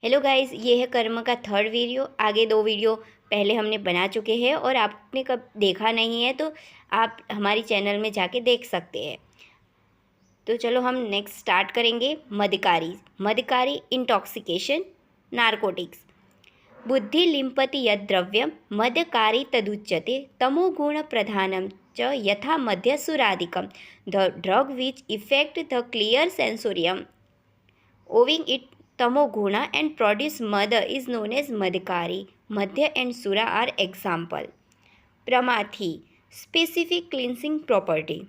Hello guys, ये है कर्म का थर्ड वीडियो। आगे दो वीडियो पहले हमने बना चुके हैं और आपने कब देखा नहीं है तो आप हमारी चैनल में जाके देख सकते हैं। तो चलो हम नेक्स्ट स्टार्ट करेंगे। मदकारी इंटॉक्सिकेशन, नार्कोटिक्स। बुद्धि लिम्पति यद् द्रव्यं मदकारी तदुच्यते तमोगुण प्रधानं च यथा मद्यसुरादिकं। The drug which effect the clear sensorium owing it tamoguna and produce mada is known as madhkari. Madhya and sura are example. Pramathi, specific cleansing property.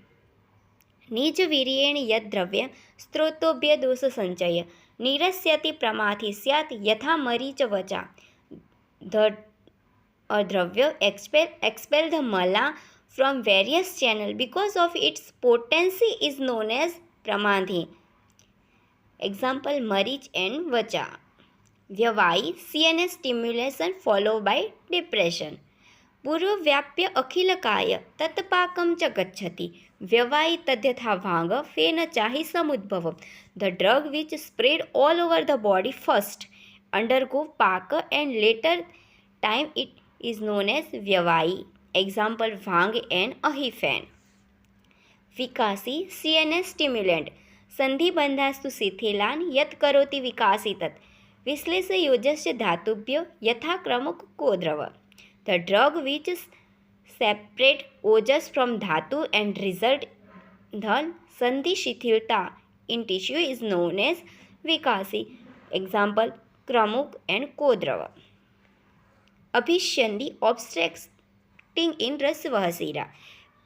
निज वीर्येण यद् द्रव्य स्त्रोतोभ्य दोष संचय निरस्यति प्रमाथि स्यात् यथा मरीच वचा. The द्रव्य expel the mala from various channel because of its potency is known as pramadhi. Example, Marich and Vacha. Vyavai, CNS stimulation followed by depression. पूर्वव्याप्य अखिलकाय तत्पाकं च गच्छति. व्यवायि तद्यथा भांग फेन चाहि समुद्भवम्. The drug which spread all over the body first undergo pak and later time it is known as vyavayi. Example, bhang and ahifen. Vikasi, CNS stimulant. संधिबंधास्तु शिथिलान यत् करोति विकासी तत्. विश्लेषयोजस्य धातुभ्यो यथा क्रमुक कोद्रव. द ड्रग विच सेपरेट ओजस फ्रॉम धातु एंड रिजल्ट ध संधि शिथिलता in tissue is known as विकासी. एग्जाम्पल, क्रमुक एंड कोद्रव. अभिष्यन्ति, ऑब्स्ट्रक्टिंग इन रस वह शिरा.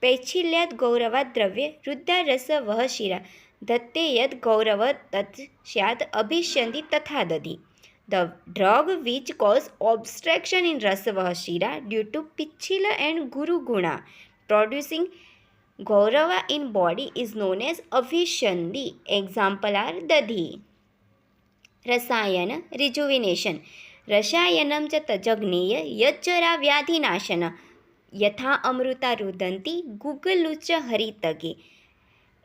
पैच्छिल्यात् गौरवात् द्रव्ये रुद्धा रस वह शिरा. दत्ते यद् गौरव तत् स्यात् अभिष्यन्ति तथा दधि. The drug which cause obstruction in रसवः शिरा ड्यू टू पिच्छिल एंड गुरुगुणा प्रोड्यूसिंग गौरव in body is known as अभिष्यन्ति. एग्जाम्पल आर दधि. रसायन, रिजुविनेशन. रसायनं च तजग्नेय यज्जरा व्याधिनाशन यथा अमृता रुदन्ति गुगलुच्च हरितगे.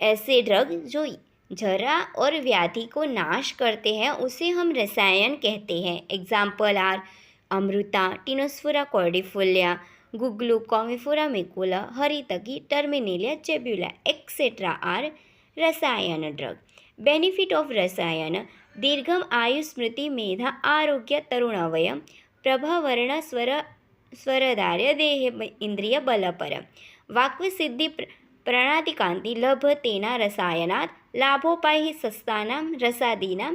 ऐसे ड्रग जो जरा और व्याधि को नाश करते हैं उसे हम रसायन कहते हैं. एग्जाम्पल आर अमृता, टिनोस्फोरा कॉर्डिफोलिया, गुगलू, कॉमिफोरा मेकुला, हरितगी, टर्मिनेलिया, चेब्युला एक्सेट्रा आर रसायन ड्रग. बेनिफिट ऑफ रसायन: दीर्घम आयु, स्मृति, मेधा, आरोग्य, तरुणावयम, प्रभावर्ण, स्वरदार्य, देह इंद्रिय बलपर. वाक्य सिद्धि, प्रणादिकांति लभतेना रसायनात्. लाभोपाय सस्तानां रसादीनां